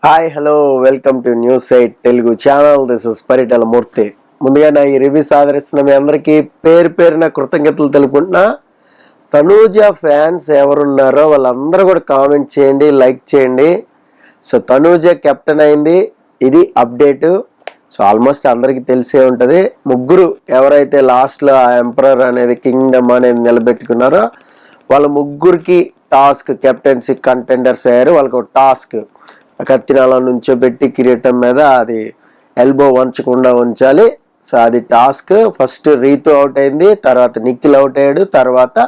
Hi hello welcome to news 8 Telugu channel. This is Paritala Murthy. ముందుగా నా ఈ రివ్యూస్ ఆదరిస్తున్న మీ అందరికీ పేరు పేరున కృతజ్ఞతలు తెలుపుకుంటున్నా. తనూజ ఫ్యాన్స్ ఎవరున్నారో వాళ్ళందరూ కూడా కామెంట్ చేయండి, లైక్ చేయండి. సో తనూజ కెప్టెన్ అయింది, ఇది అప్డేటు. సో ఆల్మోస్ట్ అందరికీ తెలిసే ఉంటుంది. ముగ్గురు ఎవరైతే లాస్ట్లో ఆ ఎంపరర్ అనేది కింగ్డమ్ అనేది నిలబెట్టుకున్నారో వాళ్ళ ముగ్గురికి టాస్క్ కెప్టెన్సీ కంటెండర్స్ అయ్యారు. వాళ్ళకి ఒక టాస్క్ కత్తినాల నుంచో పెట్టి కిరీటం మీద అది ఎల్బో వంచకుండా ఉంచాలి. సో అది టాస్క్. ఫస్ట్ రీతు అవుట్ అయింది, తర్వాత నిఖిల్ అవుట్ అయ్యాడు, తర్వాత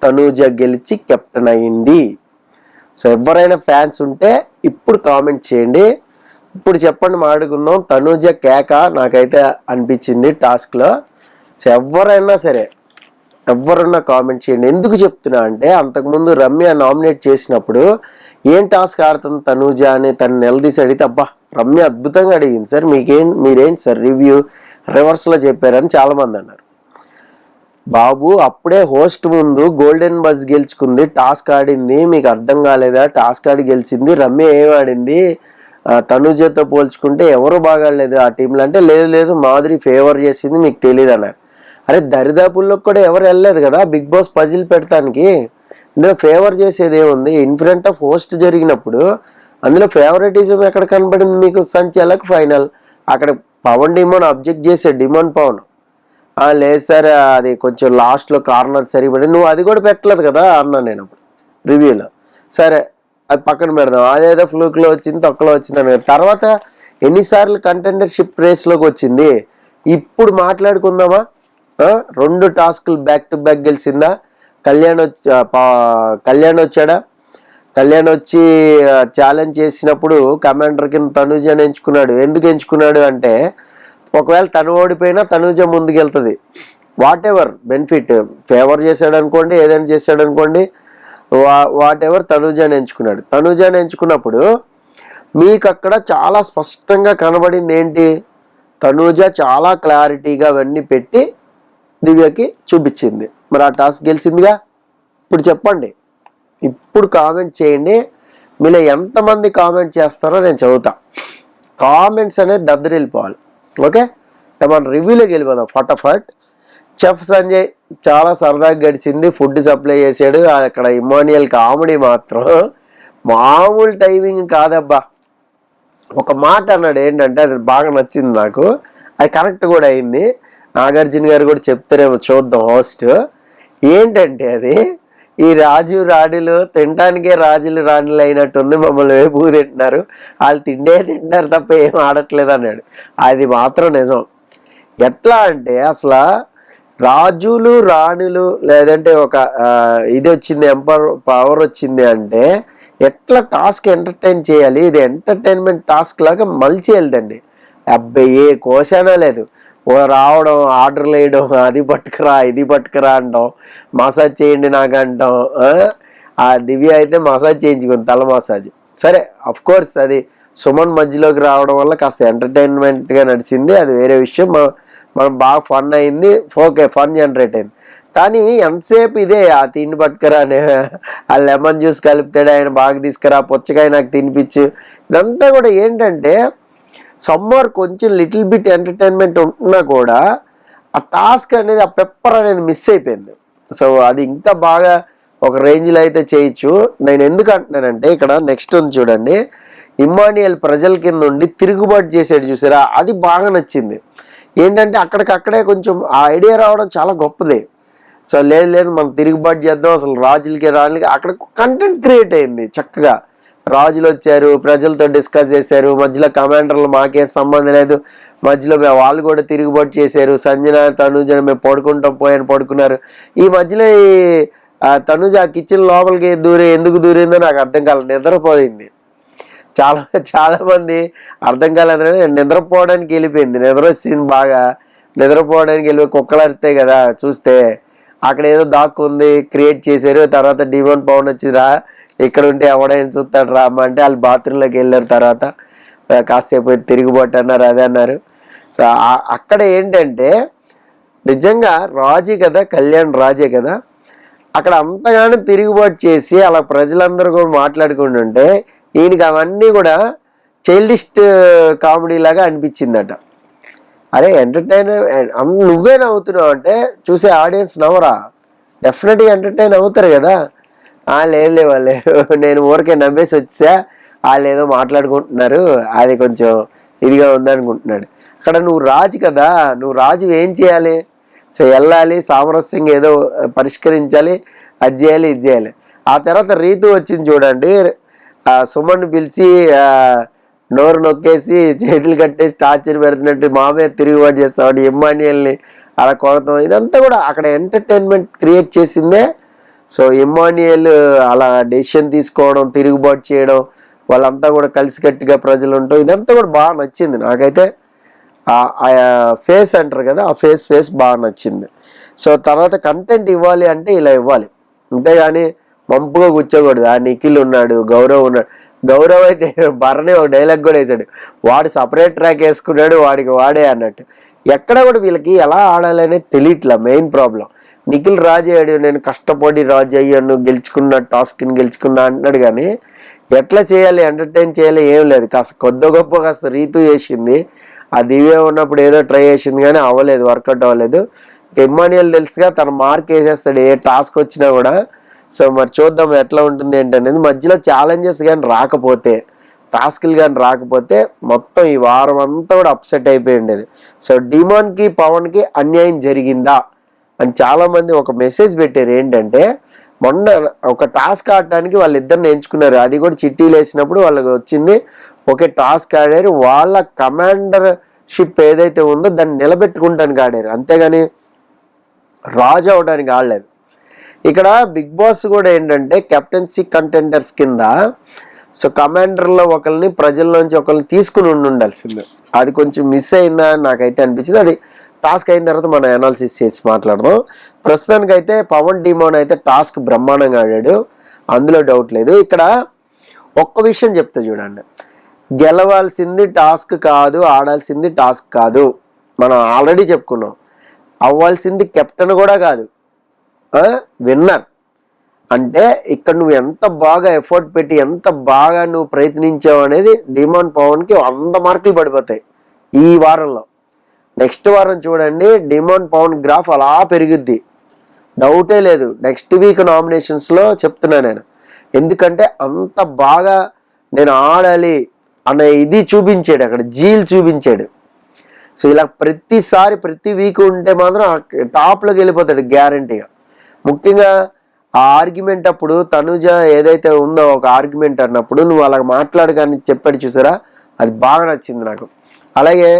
తనూజ గెలిచి కెప్టెన్ అయింది. సో ఎవరైనా ఫ్యాన్స్ ఉంటే ఇప్పుడు కామెంట్ చేయండి. ఇప్పుడు చెప్పండి, మాట్లాడుకుందాం. తనూజ కేక నాకైతే అనిపించింది టాస్క్లో. సో ఎవరైనా సరే ఎవరన్నా కామెంట్ చేయండి. ఎందుకు చెప్తున్నా అంటే అంతకుముందు రమ్య నామినేట్ చేసినప్పుడు ఏం టాస్క్ ఆడుతుంది తనూజ అని తను నిలదీసి అడిగితే అబ్బా రమ్య అద్భుతంగా అడిగింది సార్, మీరేంటి సార్ రివ్యూ రివర్స్లో చెప్పారని చాలామంది అన్నారు. బాబు అప్పుడే హోస్ట్ ముందు గోల్డెన్ బజ్ గెలుచుకుంది, టాస్క్ ఆడింది, మీకు అర్థం కాలేదా? టాస్క్ ఆడి గెలిచింది. రమ్య ఏం ఆడింది? తనూజతో పోల్చుకుంటే ఎవరు బాగాలేదు ఆ టీంలో అంటే లేదు మాధురి ఫేవర్ చేసింది, మీకు తెలియదు అన్నారు. అరే దరిదాపుల్లో కూడా ఎవరు వెళ్ళలేదు కదా బిగ్ బాస్ పజిల్ పెడతానికి. ఇందులో ఫేవర్ చేసేది ఏముంది? ఇన్ ఫ్రంట్ ఆఫ్ హోస్ట్ జరిగినప్పుడు అందులో ఫేవరెటిజం ఎక్కడ కనబడింది మీకు? సంచాలక్ ఫైనల్ అక్కడ పవన్ డిమోన్ అబ్జెక్ట్ చేసాడు. డిమోన్ పవన్ లేదు సార్ అది కొంచెం లాస్ట్లో కార్నర్ సరిపడి, నువ్వు అది కూడా పెట్టలేదు కదా అన్నా నేను అప్పుడు రివ్యూలో. సరే అది పక్కన పెడదాం, అదేదో ఫ్లూక్లో వచ్చింది, తొక్కలో వచ్చింది అని. తర్వాత ఎన్నిసార్లు కంటెండర్షిప్ రేస్లోకి వచ్చింది ఇప్పుడు మాట్లాడుకుందామా? 2 టాస్కులు బ్యాక్ టు బ్యాక్ గెలిచిందా? కళ్యాణ్ వచ్చాడా? కళ్యాణ్ వచ్చి ఛాలెంజ్ చేసినప్పుడు కమాండర్ కింద తనూజని ఎంచుకున్నాడు. ఎందుకు ఎంచుకున్నాడు అంటే ఒకవేళ తను ఓడిపోయినా తనూజ ముందుకెళ్తుంది. వాట్ ఎవర్ బెనిఫిట్, ఫేవర్ చేశాడు అనుకోండి, ఏదైనా చేశాడు అనుకోండి, వాట్ ఎవర్ తనూజని ఎంచుకున్నాడు. తనూజని ఎంచుకున్నప్పుడు మీకు అక్కడ చాలా స్పష్టంగా కనబడింది ఏంటి? తనూజ చాలా క్లారిటీగా అవన్నీ పెట్టి దివ్యకి చూపించింది. మరి ఆ టాస్క్ గెలిచిందిగా. ఇప్పుడు చెప్పండి, ఇప్పుడు కామెంట్ చేయండి. మీలో ఎంతమంది కామెంట్ చేస్తారో నేను చదువుతా. కామెంట్స్ అనేది దద్దరిల్లిపోవాలి. ఓకే, మన రివ్యూలోకి వెళ్ళిపోదాం ఫటాఫట్. చెఫ్ సంజయ్ చాలా సరదాగా గడిచింది, ఫుడ్ సప్లై చేశాడు. అక్కడ ఇమాన్యుయల్ కామెడీ మాత్రం మామూలు టైమింగ్ కాదబ్బా. ఒక మాట అన్నాడు ఏంటంటే అది బాగా నచ్చింది నాకు, అది కరెక్ట్ కూడా అయింది. నాగార్జున గారు కూడా చెప్తారేమో, చూద్దాం. హోస్ట్ ఏంటంటే అది ఈ రాజు రాణులు తినటానికే రాజులు రాణులు అయినట్టుంది, మమ్మల్ని వేపు తింటున్నారు, వాళ్ళు తింటారు తప్ప ఏం ఆడట్లేదు అన్నాడు. అది మాత్రం నిజం. ఎట్లా అంటే అసలు రాజులు రాణులు లేదంటే ఒక ఇది వచ్చింది, పవర్ వచ్చింది అంటే ఎట్లా టాస్క్ ఎంటర్టైన్ చేయాలి. ఇది ఎంటర్టైన్మెంట్ టాస్క్ లాగా మలిచి వెళ్దండి. అబ్బాయి ఏ కోశానా లేదు. రావడం, ఆర్డర్లు వేయడం, అది పట్టుకురా ఇది పట్టుకురా అంటాం, మసాజ్ చేయండి నాకు అంటాం. ఆ దివ్య అయితే మసాజ్ చేయించుకుంది, తల మసాజ్. సరే అఫ్ కోర్స్ అది సుమన్ మధ్యలోకి రావడం వల్ల కాస్త ఎంటర్టైన్మెంట్గా నడిచింది, అది వేరే విషయం. మనం బాగా ఫన్ అయింది, ఓకే ఫన్ జనరేట్ అయింది. కానీ ఎంతసేపు ఇదే ఆ తిండి పట్టుకురా అనే, ఆ లెమన్ జ్యూస్ కలుపుతాడు ఆయన, బాగా తీసుకురా, పుచ్చకాయ నాకు తినిపించు, ఇదంతా కూడా ఏంటంటే సమ్మర్ కొంచెం లిటిల్ బిట్ ఎంటర్టైన్మెంట్ ఉంటున్నా కూడా ఆ టాస్క్ అనేది, ఆ పెప్పర్ అనేది మిస్ అయిపోయింది. సో అది ఇంకా బాగా ఒక రేంజ్లో అయితే చేయొచ్చు. నేను ఎందుకు అంటున్నానంటే ఇక్కడ నెక్స్ట్ ఉంది చూడండి, ఇమ్మాన్యుయల్ ప్రజల కింద ఉండి తిరుగుబాటు చేసాడు చూసారా, అది బాగా నచ్చింది. ఏంటంటే అక్కడికక్కడే కొంచెం ఆ ఐడియా రావడం చాలా గొప్పది. సో లేదు మనం తిరుగుబాటు చేద్దాం, అసలు రాజులకి రాళ్ళకి, అక్కడ కంటెంట్ క్రియేట్ అయింది చక్కగా. రాజులు వచ్చారు, ప్రజలతో డిస్కస్ చేశారు, మధ్యలో కమాండర్లు మాకేం సంబంధం లేదు, మధ్యలో వాళ్ళు కూడా తిరుగుబాటు చేశారు. సంజన తనూజ మేము పడుకున్నారు. ఈ మధ్యలో ఈ తనూజ ఆ కిచెన్ లోపలికి ఎందుకు దూరిందో నాకు అర్థం కాలేదు, నిద్రపోయింది. చాలా మంది అర్థం కాలేదంటే నిద్రపోవడానికి వెళ్ళిపోయింది, నిద్ర వచ్చింది బాగా, నిద్రపోవడానికి వెళ్ళిపోయి కుక్కలు అరుతాయి కదా చూస్తే, అక్కడ ఏదో దాక్కుంది క్రియేట్ చేశారు. తర్వాత డిమోన్ పవన్ వచ్చిరా, ఇక్కడ ఉంటే ఎవడైనా చూస్తాడు రా అమ్మ అంటే వాళ్ళు బాత్రూంలోకి వెళ్ళారు. తర్వాత కాసేపు తిరుగుబాటు అన్నారు, అదే అన్నారు. సో అక్కడ ఏంటంటే నిజంగా రాజే కదా, కళ్యాణ్ రాజే కదా, అక్కడ అంతగానో తిరుగుబాటు చేసి అలా ప్రజలందరూ కూడా మాట్లాడుకుంటుంటే ఈయనకి అవన్నీ కూడా చైల్డిష్ కామెడీ లాగా అనిపించిందట. అరే ఎంటర్టైనర్ నువ్వే నవ్వుతున్నావు అంటే చూసే ఆడియన్స్ నవ్వరా? డెఫినెట్గా ఎంటర్టైన్ అవుతారు కదా. లేదు వాళ్ళు నేను ఊరికే నవ్వేసి వచ్చా, వాళ్ళు ఏదో మాట్లాడుకుంటున్నారు, అది కొంచెం ఇదిగా ఉందనుకుంటున్నాడు. అక్కడ నువ్వు రాజు కదా, నువ్వు రాజు ఏం చేయాలి? సో వెళ్ళాలి, సామరస్యంగా ఏదో పరిష్కరించాలి, అది చేయాలి ఇది చేయాలి. ఆ తర్వాత రీతు వచ్చింది చూడండి, సుమన్ పిలిచి నోరు నొక్కేసి చేతులు కట్టేసి టార్చర్ పెడుతున్నట్టు మామే తిరుగుబాటు చేస్తాడు, ఇమ్మాన్యుయల్ని అలా కొడతాం. ఇదంతా కూడా అక్కడ ఎంటర్టైన్మెంట్ క్రియేట్ చేసిందే. సో ఇమ్మాన్యుయల్ అలా డెసిషన్ తీసుకోవడం, తిరుగుబాటు చేయడం, వాళ్ళంతా కూడా కలిసికట్టుగా ప్రజలు ఉండటం, ఇదంతా కూడా బాగా నచ్చింది నాకైతే. ఫేస్ అంటారు కదా, ఆ ఫేస్ బాగా నచ్చింది. సో తర్వాత కంటెంట్ ఇవ్వాలి అంటే ఇలా ఇవ్వాలి, అంతేగాని మంపుగా కూర్చోకూడదు. ఆ నిఖిల్ ఉన్నాడు, గౌరవ్ ఉన్నాడు. గౌరవ్ అయితే భరణి ఒక డైలాగ్ కూడా వేసాడు, వాడు సపరేట్ ట్రాక్ వేసుకున్నాడు, వాడికి వాడే అన్నట్టు. ఎక్కడ కూడా వీళ్ళకి ఎలా ఆడాలనే తెలియట్లా, మెయిన్ ప్రాబ్లం. నిఖిల్ రాజు అయ్యాడు, నేను కష్టపడి రాజు అయ్యాను, గెలుచుకున్న టాస్క్ని గెలుచుకున్నా అంటున్నాడు, కానీ ఎట్లా చేయాలి, ఎంటర్టైన్ చేయాలి ఏం లేదు. కాస్త కొద్ది గొప్ప కాస్త రీతు చేసింది, ఆ దివ్య ఉన్నప్పుడు ఏదో ట్రై చేసింది కానీ అవ్వలేదు, వర్కౌట్ అవ్వలేదు. ఇమ్మాన్యుయల్ తెలుసుగా తన మార్క్ వేసేస్తాడు ఏ టాస్క్ వచ్చినా కూడా. సో మరి చూద్దాం ఎట్లా ఉంటుంది ఏంటనేది. మధ్యలో ఛాలెంజెస్ కానీ రాకపోతే, టాస్క్లు కానీ రాకపోతే మొత్తం ఈ వారం అంతా కూడా అప్సెట్ అయిపోయి ఉండేది. సో డిమాన్కి పవన్కి అన్యాయం జరిగిందా అని చాలామంది ఒక మెసేజ్ పెట్టారు. ఏంటంటే మొన్న ఒక టాస్క్ ఆడటానికి వాళ్ళిద్దరిని ఎంచుకున్నారు, అది కూడా చిట్టీలు వేసినప్పుడు వాళ్ళకి వచ్చింది ఒకే టాస్క్ ఆడారు. వాళ్ళ కమాండర్షిప్ ఏదైతే ఉందో దాన్ని నిలబెట్టుకుంటానికి ఆడారు, అంతేగాని రాజు అవడానికి ఆడలేదు. ఇక్కడ బిగ్ బాస్ కూడా ఏంటంటే కెప్టెన్సీ కంటెండర్స్ కింద సో కమాండర్లో ఒకరిని ప్రజల్లోంచి ఒకరిని తీసుకుని ఉండాల్సిందే. అది కొంచెం మిస్ అయిందా అని నాకైతే అనిపించింది. అది టాస్క్ అయిన తర్వాత మనం అనాలిసిస్ చేసి మాట్లాడదాం. ప్రస్తుతానికైతే పవన్ డిమాన్ అయితే టాస్క్ బ్రహ్మాండంగా ఆడాడు, అందులో డౌట్ లేదు. ఇక్కడ ఒక్క విషయం చెప్తా చూడండి, గెలవాల్సింది టాస్క్ కాదు, ఆడాల్సింది టాస్క్ కాదు. మనం ఆల్రెడీ చెప్పుకున్నాం. అవ్వాల్సింది కెప్టెన్ కూడా కాదు, విన్నర్. అంటే ఇక్కడ నువ్వు ఎంత బాగా ఎఫర్ట్ పెట్టి ఎంత బాగా నువ్వు ప్రయత్నించావు అనేది డిమాన్ పవన్కి 100 మార్కులు పడిపోతాయి ఈ వారంలో. నెక్స్ట్ వారం చూడండి, డిమాన్ పవన్ గ్రాఫ్ అలా పెరుగుద్ది, డౌటే లేదు. నెక్స్ట్ వీక్ నామినేషన్స్లో చెప్తున్నా నేను, ఎందుకంటే అంత బాగా నేను ఆడాలి అనే ఇది చూపించాడు, అక్కడ జీల్ చూపించాడు. సో ఇలా ప్రతిసారి ప్రతి వీక్ ఉంటే మాత్రం టాప్లోకి వెళ్ళిపోతాడు గ్యారంటీగా. ముఖ్యంగా ఆ ఆర్గ్యుమెంట్ అప్పుడు తనుజ ఏదైతే ఉందో ఒక ఆర్గ్యుమెంట్ అన్నప్పుడు నువ్వు అలా మాట్లాడగానే చెప్పాడు చూసారా, అది బాగా నచ్చింది నాకు. అలాగే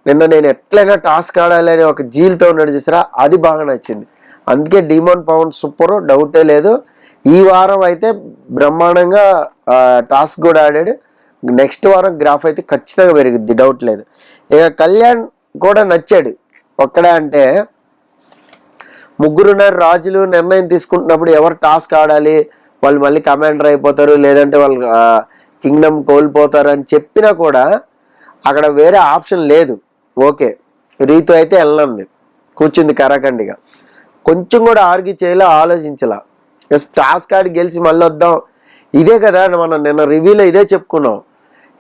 నిన్న నేను ఎట్లయినా టాస్క్ ఆడాలి అని ఒక జీల్తో ఉన్నాడు చూసారా, అది బాగా నచ్చింది. అందుకే డిమాన్ పవన్ సూపర్, డౌటే లేదు. ఈ వారం అయితే బ్రహ్మాండంగా టాస్క్ కూడా ఆడాడు. నెక్స్ట్ వారం గ్రాఫ్ అయితే ఖచ్చితంగా పెరుగుద్ది, డౌట్ లేదు. ఇక కళ్యాణ్ కూడా నచ్చాడు. ఒక్కడే అంటే ముగ్గురున్నర రాజులు నిర్ణయం తీసుకుంటున్నప్పుడు ఎవరు టాస్క్ ఆడాలి, వాళ్ళు మళ్ళీ కమాండర్ అయిపోతారు, లేదంటే వాళ్ళు కింగ్డమ్ కోల్పోతారు అని చెప్పినా కూడా అక్కడ వేరే ఆప్షన్ లేదు. ఓకే, రీతు అయితే వెళ్ళంది, కూర్చుంది కరాకండిగా, కొంచెం కూడా ఆర్గ్యూ చేయాలా, ఆలోచించాల. టాస్క్ ఆడి గెలిచి మళ్ళీ వద్దాం, ఇదే కదా మనం నిన్న రివ్యూలో ఇదే చెప్పుకున్నాం.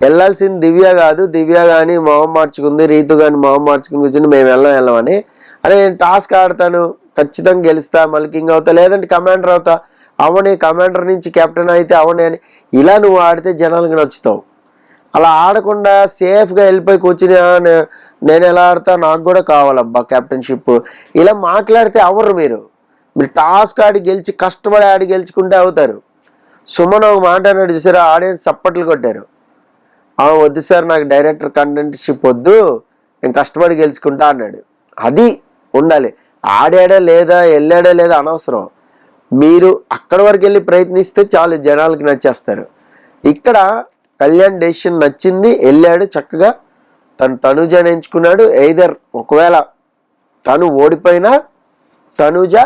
వెళ్ళాల్సింది దివ్య కాదు, దివ్య కానీ మొహం మార్చుకుంది, రీతు కానీ మొహం మార్చుకుని కూర్చుని మేము వెళ్ళమని. అరే నేను టాస్క్ ఆడతాను, ఖచ్చితంగా గెలుస్తా, మళ్ళీ కింగ్ అవుతా, లేదంటే కమాండర్ అవుతా, అవని కమాండర్ నుంచి కెప్టెన్ అయితే అవని అని ఇలా నువ్వు ఆడితే జనాలకు నచ్చుతావు. అలా ఆడకుండా సేఫ్గా వెళ్ళిపోయి కూర్చుని నేను ఎలా ఆడతా, నాకు కూడా కావాలబ్బా కెప్టెన్షిప్, ఇలా మాట్లాడితే అవరు. మీరు టాస్క్ ఆడి గెలిచి కష్టపడి ఆడి గెలుచుకుంటే అవుతారు. సుమన్ ఒక మాట అన్నాడు చూసారా, ఆడియన్స్ చప్పట్లు కొట్టారు. వద్దు సార్, నాకు డైరెక్టర్ కంటెంట్షిప్ వద్దు, నేను కష్టపడి గెలుచుకుంటా అన్నాడు. అది ఉండాలి. ఆడాడా లేదా, వెళ్ళాడా లేదా అనవసరం, మీరు అక్కడి వరకు వెళ్ళి ప్రయత్నిస్తే చాలు, జనాలకి నచ్చేస్తారు. ఇక్కడ కళ్యాణ్ డెసిషన్ నచ్చింది, వెళ్ళాడు చక్కగా, తనుజని ఎంచుకున్నాడు. ఎయిదర్ ఒకవేళ తను ఓడిపోయినా తనుజ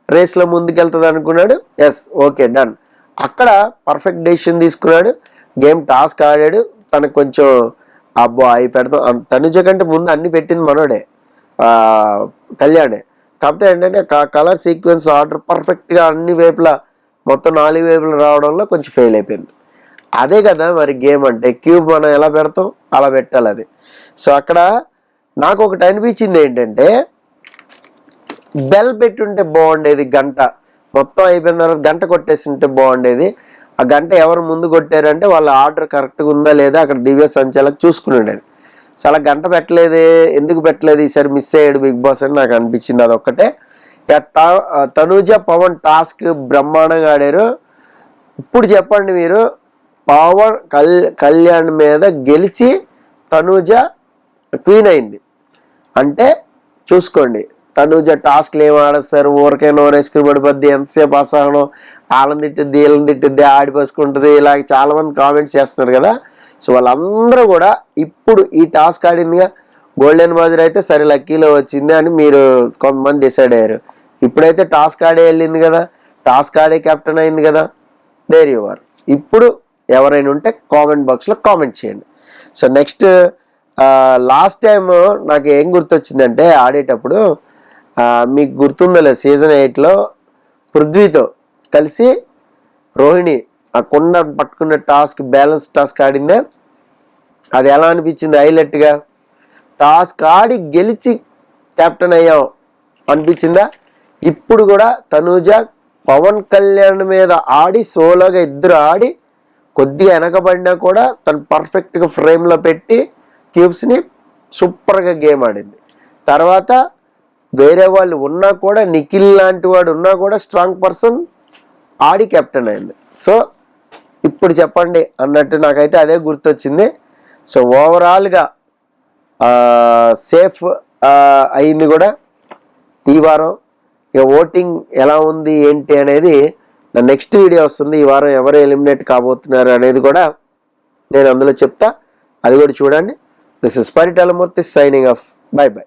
రేస్లో ముందుకెళ్తుంది అనుకున్నాడు. Yes, okay, done. అక్కడ పర్ఫెక్ట్ డెసిషన్ తీసుకున్నాడు, గేమ్ టాస్క్ ఆడాడు. తనకు కొంచెం అబ్బో అవి పెడతాం, తనుజ కంటే ముందు అన్ని పెట్టింది మనోడే, కళ్యాణే. కాకపోతే ఏంటంటే కలర్ సీక్వెన్స్ ఆర్డర్ పర్ఫెక్ట్గా అన్ని వైపులా మొత్తం 4 వైపులు రావడంలో కొంచెం ఫెయిల్ అయిపోయింది. అదే కదా మరి గేమ్ అంటే. క్యూబ్ మనం ఎలా పెడతాం అలా పెట్టాలి అది. సో అక్కడ నాకు ఒకటి అనిపించింది ఏంటంటే, బెల్ పెట్టుంటే బాగుండేది, గంట మొత్తం అయిపోయిన తర్వాత గంట కొట్టేసి ఉంటే బాగుండేది. ఆ గంట ఎవరు ముందు కొట్టారంటే వాళ్ళ ఆర్డర్ కరెక్ట్గా ఉందా లేదా అక్కడ దివ్య సంచాలకు చూసుకుని ఉండేది. సో అలా గంట పెట్టలేదే, ఎందుకు పెట్టలేదు, ఈసారి మిస్ అయ్యాడు బిగ్ బాస్ అని నాకు అనిపించింది. అదొక్కటే. తనూజ పవన్ టాస్క్ బ్రహ్మాండంగా ఆడారు. ఇప్పుడు చెప్పండి మీరు, పవన్ కళ్యాణ్ మీద గెలిచి తనూజ క్వీన్ అయింది అంటే చూసుకోండి. తనూజ టాస్క్లు ఏం ఆడేస్తారు, ఊరికే నోరేసుకుని పడిపోద్ది, ఎంతసేపు అసహనం, వాళ్ళని తిట్టుద్ది వీళ్ళని తిట్టుద్ది, ఆడిపోసుకుంటుంది, ఇలాగ చాలా మంది కామెంట్స్ చేస్తున్నారు కదా. సో వాళ్ళందరూ కూడా ఇప్పుడు ఈ టాస్క్ ఆడిందిగా, గోల్డెన్ బాజర్ అయితే సరే లక్కీలో వచ్చింది అని మీరు కొంతమంది డిసైడ్ అయ్యారు. ఇప్పుడైతే టాస్క్ ఆడే వెళ్ళింది కదా, టాస్క్ ఆడే కెప్టెన్ అయింది కదా, దేర్ యు ఆర్. ఇప్పుడు ఎవరైనా ఉంటే కామెంట్ బాక్స్లో కామెంట్ చేయండి. సో నెక్స్ట్ లాస్ట్ టైం నాకు ఏం గుర్తొచ్చిందంటే ఆడేటప్పుడు, మీకు గుర్తుందలే సీజన్ 8లో పృథ్వీతో కలిసి రోహిణి ఆ కుండ పట్టుకున్న టాస్క్, బ్యాలెన్స్ టాస్క్ ఆడిందే. అది ఎలా అనిపించింది హైలైట్గా? టాస్క్ ఆడి గెలిచి కెప్టెన్ అయ్యాం అనిపించిందా? ఇప్పుడు కూడా తనూజ పవన్ కళ్యాణ్ మీద ఆడి సోలోగా ఇద్దరు ఆడి కొద్దిగా వెనకబడినా కూడా తను పర్ఫెక్ట్గా ఫ్రేమ్లో పెట్టి క్యూబ్స్ని సూపర్గా గేమ్ ఆడింది. తర్వాత వేరే వాళ్ళు ఉన్నా కూడా, నిఖిల్ లాంటి వాడు ఉన్నా కూడా స్ట్రాంగ్ పర్సన్ ఆడి కెప్టెన్ అయింది. సో ఇప్పుడు చెప్పండి అన్నట్టు నాకైతే అదే గుర్తొచ్చింది. సో ఓవరాల్గా సేఫ్ అయింది కూడా ఈ వారం. ఇక ఓటింగ్ ఎలా ఉంది ఏంటి అనేది నా నెక్స్ట్ వీడియో వస్తుంది. ఈ వారం ఎవరు ఎలిమినేట్ కాబోతున్నారు అనేది కూడా నేను అందులో చెప్తా, అది కూడా చూడండి. This is Paritala Murthy signing off. By by.